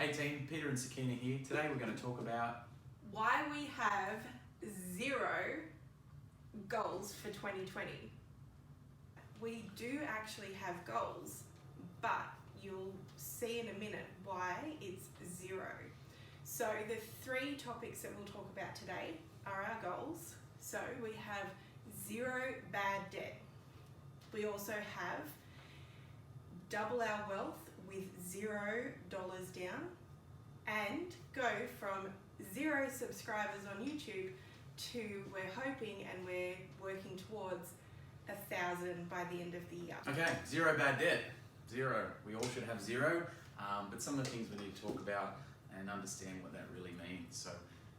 Hey team, Peter and Sakina here. Today we're going to talk about why we have 0 goals for 2020. We do actually have goals, but you'll see in a minute why it's 0. So the 3 topics that we'll talk about today are our goals. So we have 0 bad debt. We also have double our wealth with $0 down and go from 0 subscribers on YouTube to, we're hoping and we're working towards 1,000 by the end of the year. Okay, 0 bad debt. 0. We all should have 0, but some of the things we need to talk about and understand what that really means. So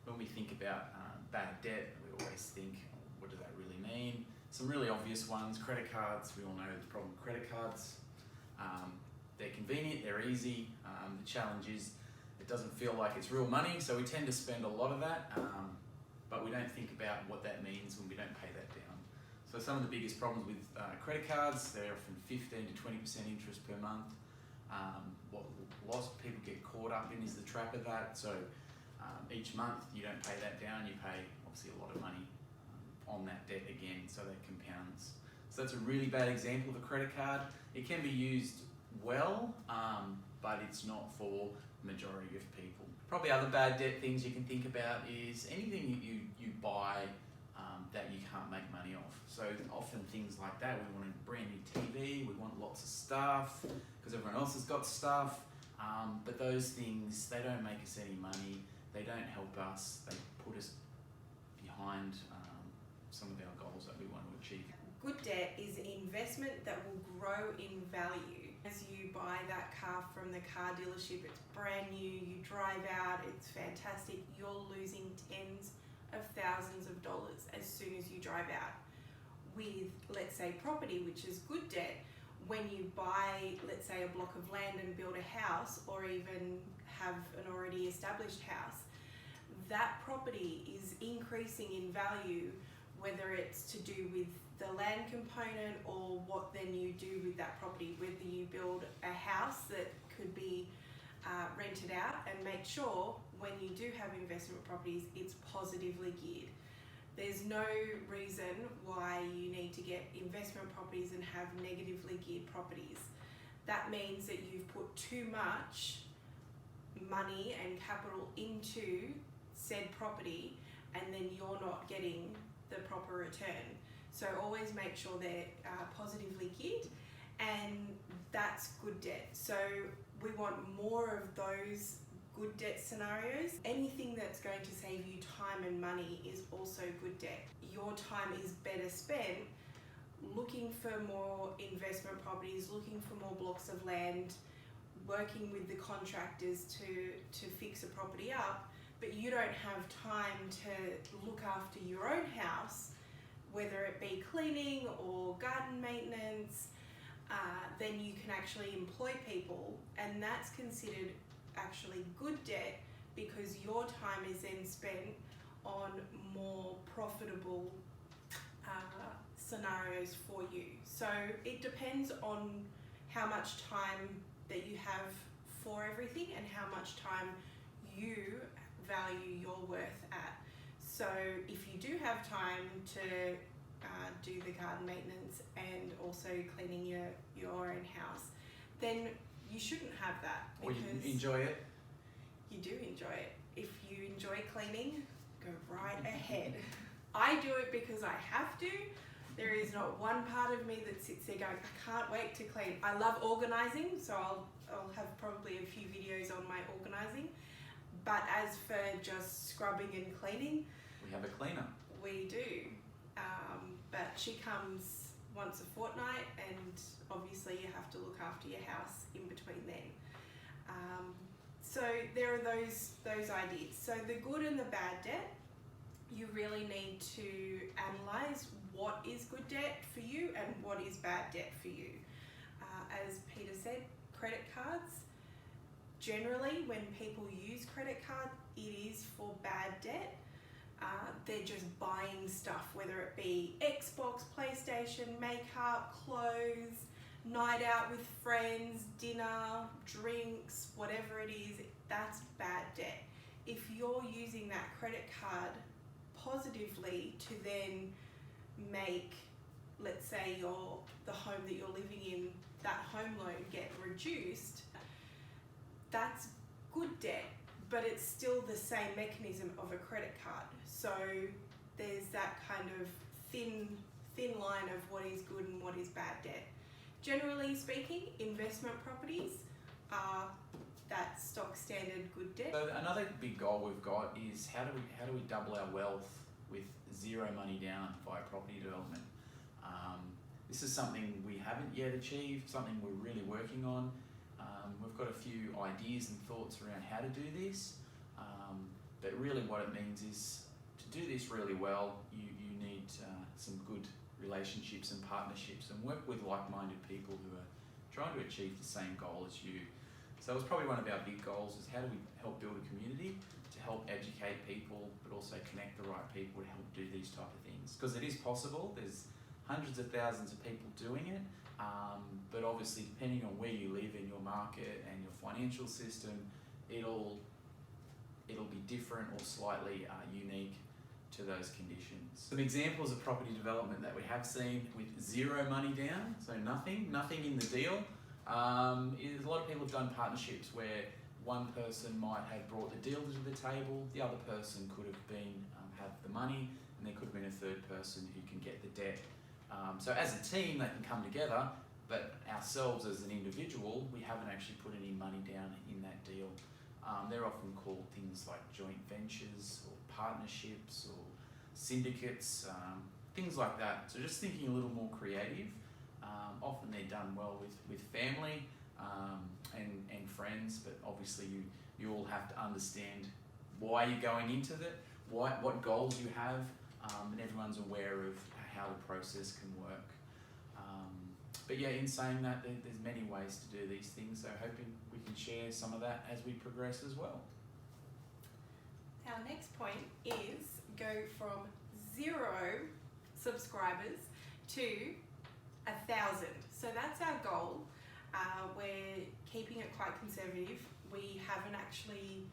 when we think about bad debt, we always think, what does that really mean? Some really obvious ones, credit cards. We all know the problem with credit cards. They're convenient, they're easy. The challenge is it doesn't feel like it's real money, so we tend to spend a lot of that, but we don't think about what that means when we don't pay that down. So some of the biggest problems with credit cards, they're often 15 to 20% interest per month. What lots of people get caught up in is the trap of that. So each month you don't pay that down, you pay obviously a lot of money on that debt again, so that compounds. So that's a really bad example of a credit card. It can be used well, but it's not for the majority of people. Probably other bad debt things you can think about is anything you buy that you can't make money off. So often things like that, we want a brand new TV, we want lots of stuff because everyone else has got stuff, but those things, they don't make us any money, they don't help us, they put us behind some of our goals that we want to achieve. Good debt is an investment that will grow in value. As you buy that car from the car dealership, it's brand new, you drive out, it's fantastic, you're losing tens of thousands of dollars as soon as you drive out. With, let's say, property, which is good debt, when you buy, let's say, a block of land and build a house, or even have an already established house, that property is increasing in value, whether it's to do with the land component or what then you do with that property, whether you build a house that could be rented out, and make sure when you do have investment properties, it's positively geared. There's no reason why you need to get investment properties and have negatively geared properties. That means that you've put too much money and capital into said property, and then you're not getting the proper return. So always make sure they're positively geared, and that's good debt. So we want more of those good debt scenarios. Anything that's going to save you time and money is also good debt. Your time is better spent looking for more investment properties, looking for more blocks of land, working with the contractors to fix a property up, but you don't have time to look after your own house, whether it be cleaning or garden maintenance, then you can actually employ people, and that's considered actually good debt because your time is then spent on more profitable scenarios for you. So it depends on how much time that you have for everything and how much time you value your worth at. So if you do have time to do the garden maintenance and also cleaning your own house, then you shouldn't have that. Or you enjoy it. You do enjoy it. If you enjoy cleaning, go right ahead. I do it because I have to. There is not one part of me that sits there going, I can't wait to clean. I love organising, so I'll have probably a few videos on my organising. But as for just scrubbing and cleaning, We have a cleaner. we do. But she comes once a fortnight, and obviously you have to look after your house in between then. So there are those ideas. So the good and the bad debt, you really need to analyse what is good debt for you and what is bad debt for you. As Peter said, credit cards, generally when people use credit cards, it is for bad debt. They're just buying stuff, whether it be Xbox, PlayStation, makeup, clothes, night out with friends, dinner, drinks, whatever it is, that's bad debt. If you're using that credit card positively to then make, let's say, the home that you're living in, that home loan get reduced, that's good debt, but it's still the same mechanism of a credit card. So there's that kind of thin line of what is good and what is bad debt. Generally speaking, investment properties are that stock standard good debt. So another big goal we've got is how do we double our wealth with zero money down via property development? This is something we haven't yet achieved, something we're really working on. We've got a few ideas and thoughts around how to do this, but really what it means is to do this really well, you need some good relationships and partnerships and work with like-minded people who are trying to achieve the same goal as you. So it's probably one of our big goals is how do we help build a community to help educate people, but also connect the right people to help do these type of things. Because it is possible, there's hundreds of thousands of people doing it, but obviously depending on where you live in your market and your financial system, it'll be different or slightly unique to those conditions. Some examples of property development that we have seen with zero money down, so nothing in the deal, is a lot of people have done partnerships where one person might have brought the deal to the table, the other person could have been have the money, and there could have been a third person who can get the debt. So as a team, they can come together, but ourselves as an individual, we haven't actually put any money down in that deal. They're often called things like joint ventures or partnerships or syndicates, things like that. So just thinking a little more creative. Often they're done well with family and friends, but obviously you all have to understand why you're going into it, what goals you have, and everyone's aware of how the process can work. But yeah, in saying that, there's many ways to do these things, so hoping we can share some of that as we progress as well. Our next point is go from 0 subscribers to 1,000. So that's our goal. We're keeping it quite conservative. We haven't actually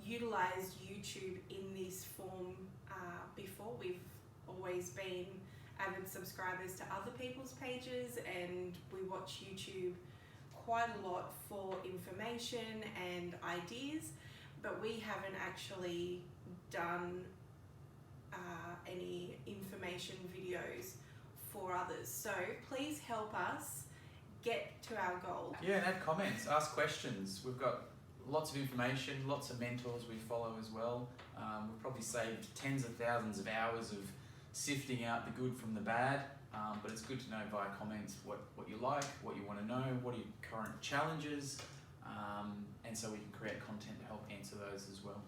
utilised YouTube in this form before. We've always been avid subscribers to other people's pages, and we watch YouTube quite a lot for information and ideas, but we haven't actually done any information videos for others. So please help us get to our goal. Yeah, and add comments, ask questions. We've got lots of information, lots of mentors we follow as well. We've probably saved tens of thousands of hours of sifting out the good from the bad, but it's good to know via comments what you like, what you want to know, what are your current challenges, and so we can create content to help answer those as well.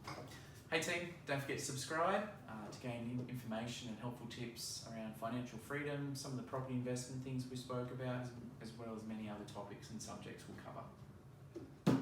Hey team, don't forget to subscribe to gain information and helpful tips around financial freedom, some of the property investment things we spoke about, as well as many other topics and subjects we'll cover.